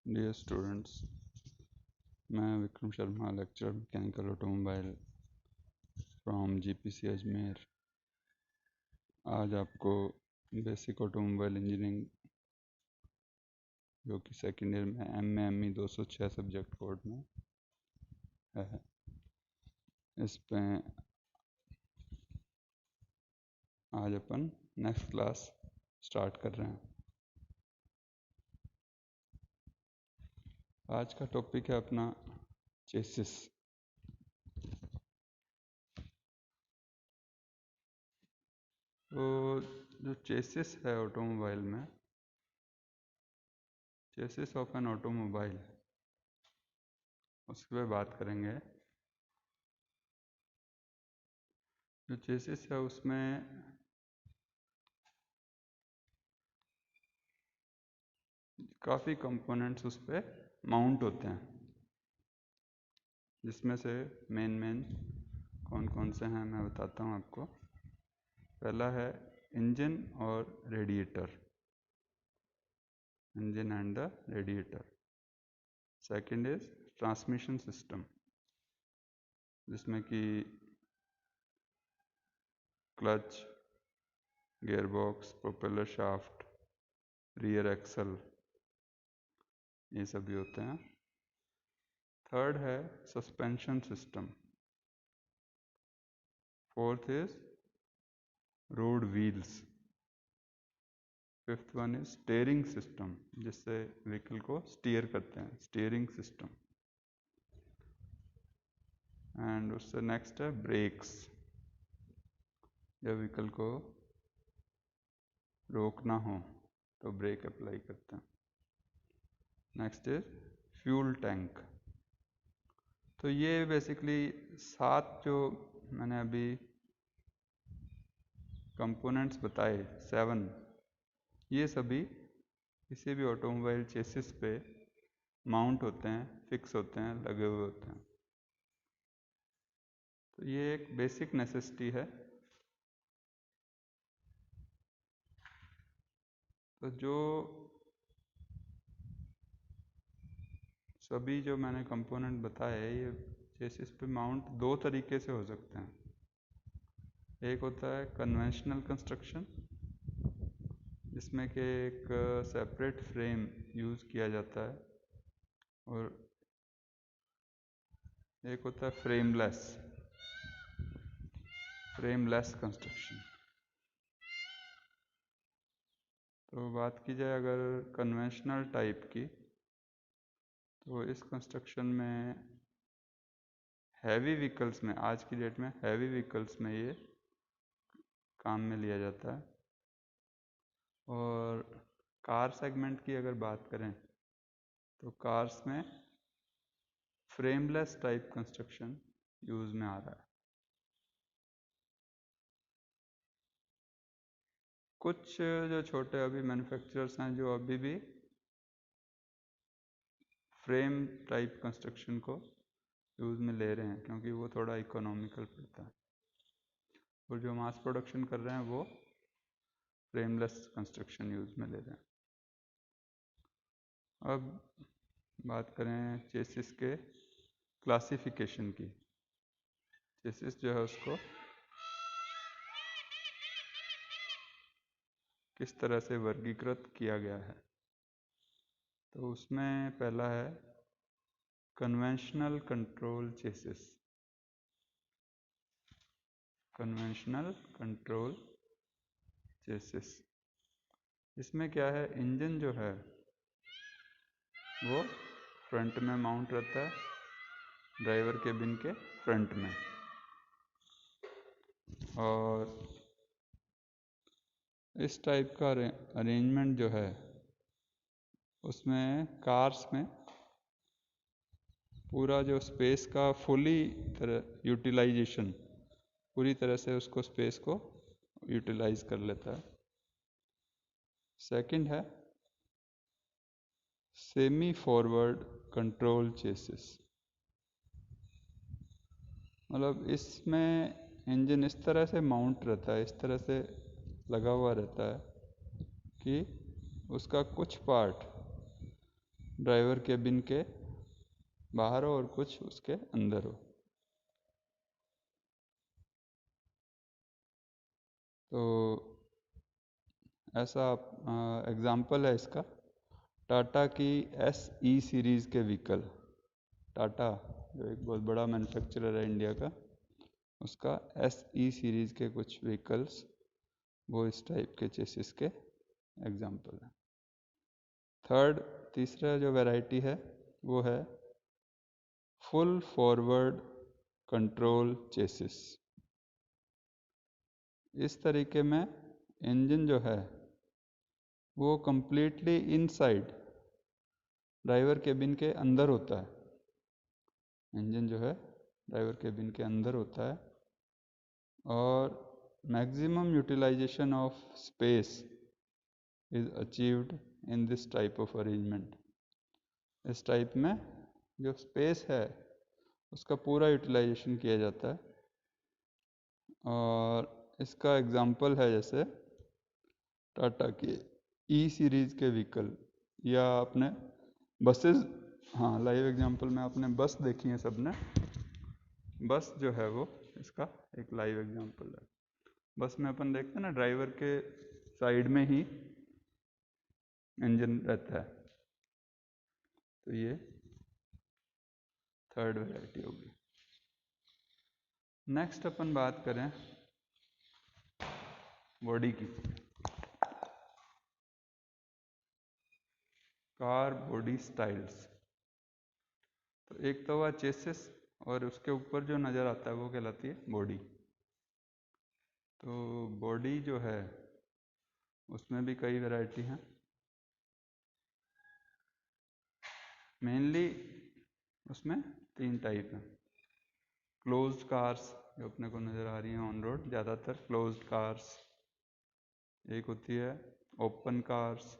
Dear students, मैं Vikram Sharma, lecturer mechanical automobile from GPC Ajmer. आज आपको बेसिक ऑटोमोबाइल इंजीनियरिंग जो कि सेकेंड ईयर में ME 206 सब्जेक्ट कोड में है, इस पे आज अपन नेक्स्ट क्लास स्टार्ट कर रहे हैं। आज का टॉपिक है अपना चेसिस। तो जो चेसिस है ऑटोमोबाइल में, चेसिस ऑफ एन ऑटोमोबाइल, उस पर बात करेंगे। जो चेसिस है उसमें काफ़ी कंपोनेंट्स उस पर माउंट होते हैं, जिसमें से मेन कौन कौन से हैं मैं बताता हूँ आपको। पहला है इंजन और radiator, engine and the radiator. Second is transmission system, जिसमें कि clutch, gearbox, propeller shaft, rear axle, ये सभी होते हैं। थर्ड है suspension system. Fourth is road wheels. Fifth one is steering system, जिससे व्हीकल को स्टीयर करते हैं, स्टीयरिंग सिस्टम। एंड उससे नेक्स्ट है ब्रेक्स, जब व्हीकल को रोकना हो तो ब्रेक अप्लाई करते हैं। Next is fuel tank. तो ये बेसिकली 7 जो मैंने अभी कंपोनेंट्स बताए, 7, ये सभी किसी भी ऑटोमोबाइल चेसिस पे माउंट होते हैं, फिक्स होते हैं, लगे हुए होते हैं। तो ये एक बेसिक नेसेसिटी है। तो जो सभी जो मैंने कंपोनेंट बताए, ये चेसिस पे माउंट 2 तरीके से हो सकते हैं। एक होता है कन्वेंशनल कंस्ट्रक्शन, जिसमें कि एक सेपरेट फ्रेम यूज़ किया जाता है, और एक होता है फ्रेमलेस कंस्ट्रक्शन। तो बात की जाए अगर कन्वेंशनल टाइप की, तो इस कंस्ट्रक्शन में हैवी व्हीकल्स में, आज की डेट में हैवी व्हीकल्स में ये काम में लिया जाता है। और कार सेगमेंट की अगर बात करें तो कार्स में फ्रेमलेस टाइप कंस्ट्रक्शन यूज़ में आ रहा है। कुछ जो छोटे अभी मैन्युफैक्चरर्स हैं जो अभी भी फ्रेम टाइप कंस्ट्रक्शन को यूज़ में ले रहे हैं, क्योंकि वो थोड़ा इकोनॉमिकल पड़ता है। और जो मास प्रोडक्शन कर रहे हैं वो फ्रेमलेस कंस्ट्रक्शन यूज़ में ले रहे हैं। अब बात करें चेसिस के क्लासिफिकेशन की। चेसिस जो है उसको किस तरह से वर्गीकृत किया गया है, तो उसमें पहला है conventional control chassis. Conventional control chassis, इसमें क्या है, इंजन जो है वो फ्रंट में माउंट रहता है, ड्राइवर केबिन के फ्रंट में। और इस टाइप का अरेंजमेंट जो है उसमें कार्स में पूरा जो स्पेस का फुली तरह यूटिलाइजेशन, पूरी तरह से उसको स्पेस को यूटिलाइज कर लेता है। सेकंड है सेमी फॉरवर्ड कंट्रोल चेसिस। मतलब इसमें इंजन इस तरह से माउंट रहता है, इस तरह से लगा हुआ रहता है कि उसका कुछ पार्ट ड्राइवर केबिन के बाहर हो और कुछ उसके अंदर हो। तो ऐसा एग्जाम्पल है इसका, टाटा की SE सीरीज़ के व्हीकल। टाटा जो एक बहुत बड़ा मैन्युफैक्चरर है इंडिया का, उसका SE सीरीज़ के कुछ व्हीकल्स वो इस टाइप के चेसिस के एग्जाम्पल हैं। तीसरा जो वैरायटी है वो है फुल फॉरवर्ड कंट्रोल चेसिस। इस तरीके में इंजन जो है वो कंप्लीटली इनसाइड ड्राइवर केबिन के अंदर होता है। इंजन जो है ड्राइवर केबिन के अंदर होता है और maximum utilisation of space is achieved in this type of arrangement. इस टाइप में जो स्पेस है उसका पूरा यूटिलाइजेशन किया जाता है। और इसका एग्जाम्पल है जैसे टाटा के E सीरीज़ के व्हीकल या अपने बसेस। हाँ, लाइव एग्जांपल में आपने बस देखी है सबने। बस जो है वो इसका एक लाइव एग्जांपल है। बस में अपन देखते हैं ना, ड्राइवर के साइड में ही इंजन रहता है। तो ये थर्ड वैरायटी होगी। नेक्स्ट अपन बात करें बॉडी की। Car body styles. तो एक तो हुआ चेसिस और उसके ऊपर जो नज़र आता है वो कहलाती है बॉडी। तो बॉडी जो है उसमें भी कई वैरायटी हैं। मेनली उसमें 3 टाइप हैं। क्लोज्ड कार्स जो अपने को नज़र आ रही हैं ऑन रोड, ज़्यादातर क्लोज्ड कार्स। एक होती है ओपन कार्स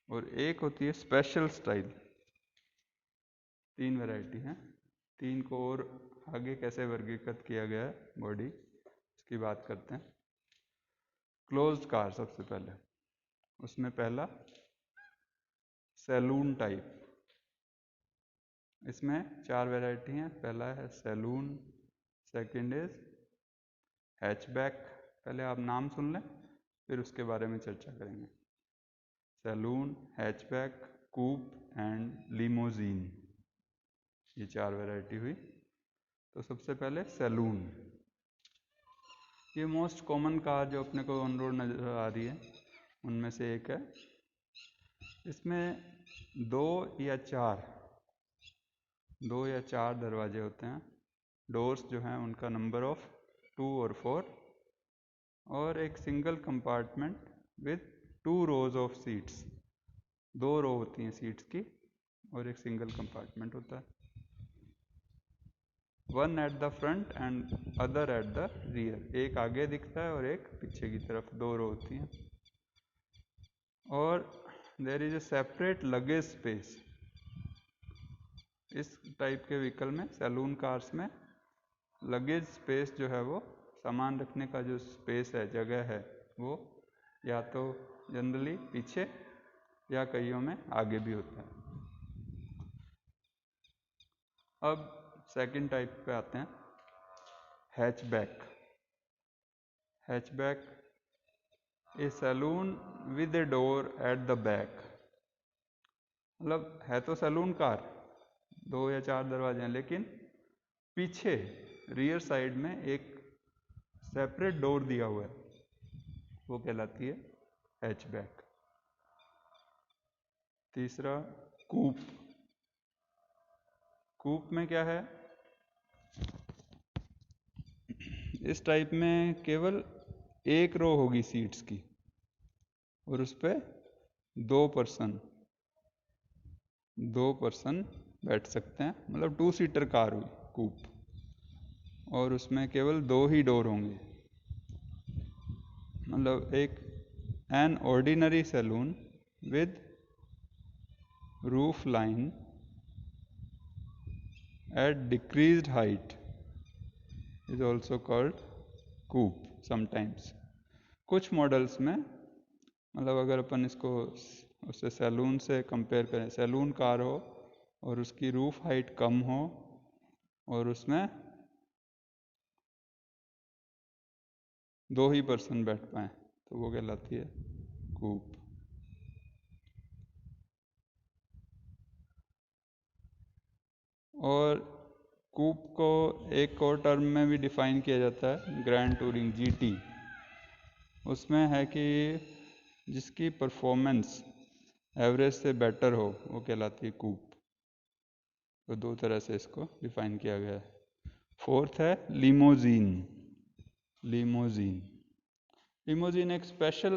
और एक होती है स्पेशल स्टाइल। 3 वैरायटी हैं। 3 को और आगे कैसे वर्गीकृत किया गया है बॉडी, इसकी बात करते हैं। क्लोज्ड कार सबसे पहले, उसमें पहला सैलून टाइप। इसमें 4 वैरायटी हैं। पहला है सैलून, सेकंड इज हैचबैक। पहले आप नाम सुन लें फिर उसके बारे में चर्चा करेंगे। Saloon, hatchback, coupe and limousine, ये 4 वैरायटी हुई। तो सबसे पहले सैलून, ये मोस्ट कॉमन कार जो अपने को ऑन रोड नज़र आ रही है उनमें से एक है। इसमें 2 या 4 दरवाजे होते हैं। डोर्स जो हैं उनका नंबर ऑफ 2 और 4, और एक single compartment with 2 rose of seats. 2 रो होती हैं सीट्स की और एक सिंगल कंपार्टमेंट होता है। 1 at the front end other at the rear. एक आगे दिखता है और एक पीछे की तरफ, 2 रो होती हैं। और there is a separate luggage space. इस टाइप के व्हीकल में, सैलून कार्स में, लगेज स्पेस जो है वो, सामान रखने का जो स्पेस है, जगह है, वो या तो जनरली पीछे या कईयों में आगे भी होता है। अब सेकंड टाइप पे आते हैं, hatchback. Hatchback a saloon with a door at the back. मतलब है तो सैलून कार, 2 या 4 दरवाजे हैं, लेकिन पीछे रियर साइड में एक सेपरेट डोर दिया हुआ है, वो कहलाती है हैचबैक। तीसरा कूप। कूप में क्या है, इस टाइप में केवल एक रो होगी सीट्स की और उस पर 2 पर्सन बैठ सकते हैं। मतलब 2 सीटर कार हुई कूप, और उसमें केवल 2 ही डोर होंगे। मतलब एक an ordinary saloon with roof line at decreased height is also called coupe sometimes. कुछ मॉडल्स में मतलब अगर अपन इसको उससे सैलून से कंपेयर करें, सैलून कार हो और उसकी रूफ हाइट कम हो और उसमें 2 ही पर्सन बैठ पाए, तो वो कहलाती है कूप। और कूप को एक और टर्म में भी डिफाइन किया जाता है, ग्रैंड टूरिंग जीटी। उसमें है कि जिसकी परफॉर्मेंस एवरेज से बेटर हो वो कहलाती है कूप। तो 2 तरह से इसको डिफाइन किया गया है। फोर्थ है लिमोजीन। लिमोजीन लिमोजीन एक स्पेशल,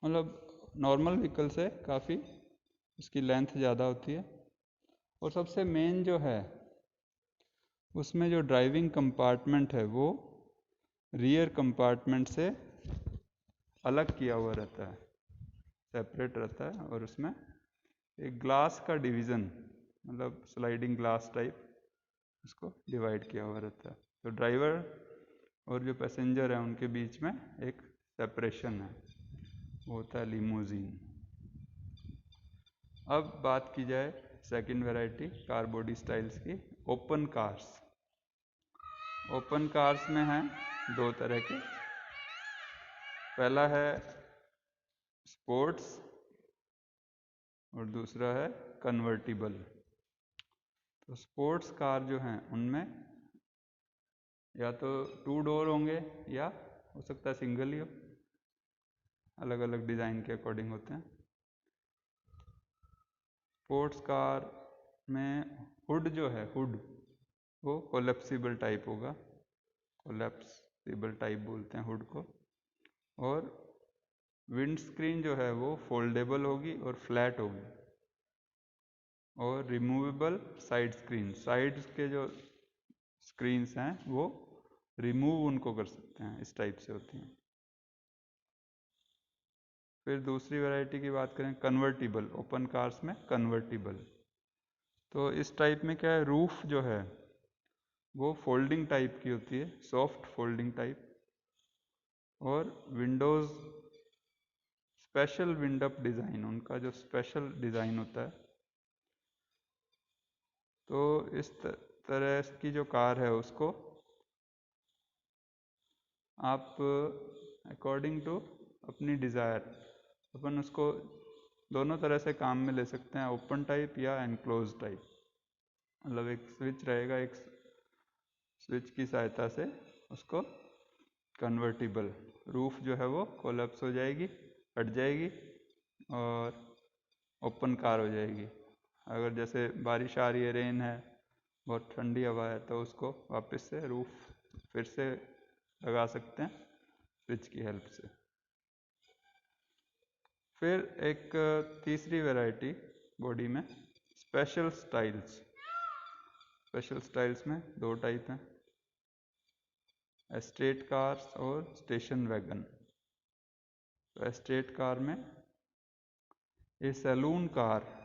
मतलब नॉर्मल व्हीकल से काफ़ी उसकी लेंथ ज़्यादा होती है, और सबसे मेन जो है उसमें जो ड्राइविंग कंपार्टमेंट है वो रियर कंपार्टमेंट से अलग किया हुआ रहता है, सेपरेट रहता है, और उसमें एक ग्लास का डिवीज़न, मतलब स्लाइडिंग ग्लास टाइप उसको डिवाइड किया हुआ रहता है। तो ड्राइवर और जो पैसेंजर है उनके बीच में एक सेपरेशन है, वो होता है लिमोजीन। अब बात की जाए second variety car body styles की, ओपन कार्स। ओपन कार्स में हैं 2 तरह के। पहला है स्पोर्ट्स और दूसरा है कन्वर्टिबल। तो स्पोर्ट्स कार जो हैं उनमें या तो 2 डोर होंगे या हो सकता है सिंगल ही हो, अलग अलग डिज़ाइन के अकॉर्डिंग होते हैं। स्पोर्ट्स कार में हुड जो है, हुड वो कोलेप्सिबल टाइप होगा, कोलेप्सिबल टाइप बोलते हैं हुड को। और विंड स्क्रीन जो है वो फोल्डेबल होगी और फ्लैट होगी। और रिमूवेबल साइड स्क्रीन, साइड्स के जो स्क्रीन्स हैं वो रिमूव उनको कर सकते हैं, इस टाइप से होती हैं। फिर दूसरी वैरायटी की बात करें कन्वर्टिबल, ओपन कार्स में कन्वर्टिबल। तो इस टाइप में क्या है, रूफ जो है वो फोल्डिंग टाइप की होती है, सॉफ्ट फोल्डिंग टाइप, और Windows special wind up design, उनका जो स्पेशल डिज़ाइन होता है। तो इस तरह की जो कार है उसको आप अकॉर्डिंग टू अपनी डिज़ायर अपन उसको दोनों तरह से काम में ले सकते हैं, ओपन टाइप या एनक्लोज टाइप। मतलब एक स्विच रहेगा, एक स्विच की सहायता से उसको कन्वर्टिबल, रूफ जो है वो कोलैप्स हो जाएगी, हट जाएगी और ओपन कार हो जाएगी। अगर जैसे बारिश आ रही है, रेन है, बहुत ठंडी हवा है, तो उसको वापस से रूफ फिर से लगा सकते हैं स्विच की हेल्प से। फिर एक तीसरी वैरायटी बॉडी में स्पेशल स्टाइल्स। स्पेशल स्टाइल्स में 2 टाइप हैं, एस्टेट कार्स और स्टेशन वैगन। तो एस्टेट कार में a saloon car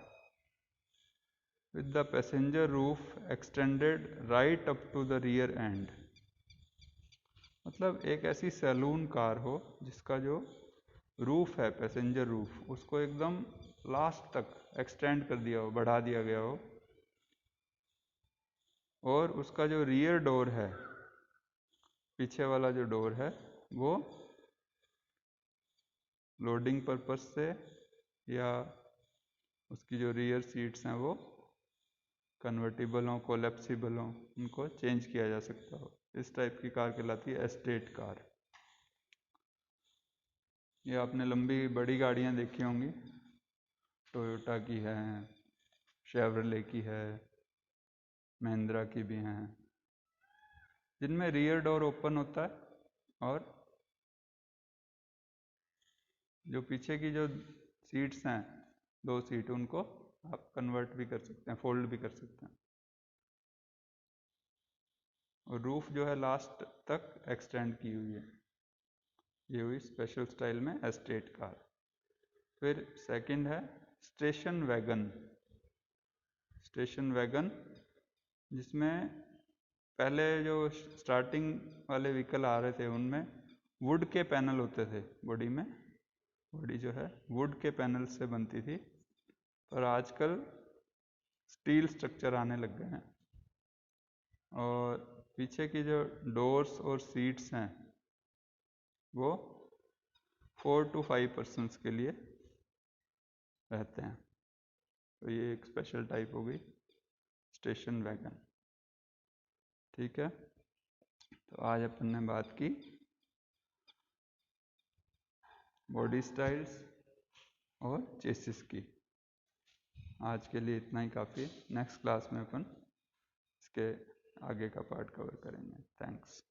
with the passenger roof extended right up to the rear end। मतलब एक ऐसी सैलून कार हो जिसका जो रूफ है, पैसेंजर रूफ, उसको एकदम लास्ट तक एक्सटेंड कर दिया हो, बढ़ा दिया गया हो, और उसका जो रियर डोर है, पीछे वाला जो डोर है, वो लोडिंग पर्पस से या उसकी जो रियर सीट्स हैं वो कन्वर्टिबल हों, कोलेप्सिबल हों, उनको चेंज किया जा सकता हो। इस टाइप की कार कहलाती है एस्टेट कार। ये आपने लंबी बड़ी गाड़ियाँ देखी होंगी, टोयोटा की है, शेवरले की है, महिंद्रा की भी हैं, जिनमें रियर डोर ओपन होता है और जो पीछे की जो सीट्स हैं, 2 सीट, उनको आप कन्वर्ट भी कर सकते हैं, फोल्ड भी कर सकते हैं, और रूफ जो है लास्ट तक एक्सटेंड की हुई है। ये हुई स्पेशल स्टाइल में एस्टेट कार। फिर सेकंड है स्टेशन वैगन। स्टेशन वैगन जिसमें पहले जो स्टार्टिंग वाले व्हीकल आ रहे थे उनमें वुड के पैनल होते थे बॉडी में, बॉडी जो है वुड के पैनल से बनती थी, पर आजकल स्टील स्ट्रक्चर आने लग गए हैं। और पीछे की जो डोर्स और सीट्स हैं वो 4 to 5 पर्सन्स के लिए रहते हैं। तो ये एक स्पेशल टाइप हो गई स्टेशन वैगन। ठीक है, तो आज अपन ने बात की बॉडी स्टाइल्स और चेसिस की। आज के लिए इतना ही काफ़ी है। नेक्स्ट क्लास में अपन इसके आगे का पार्ट कवर करेंगे। थैंक्स।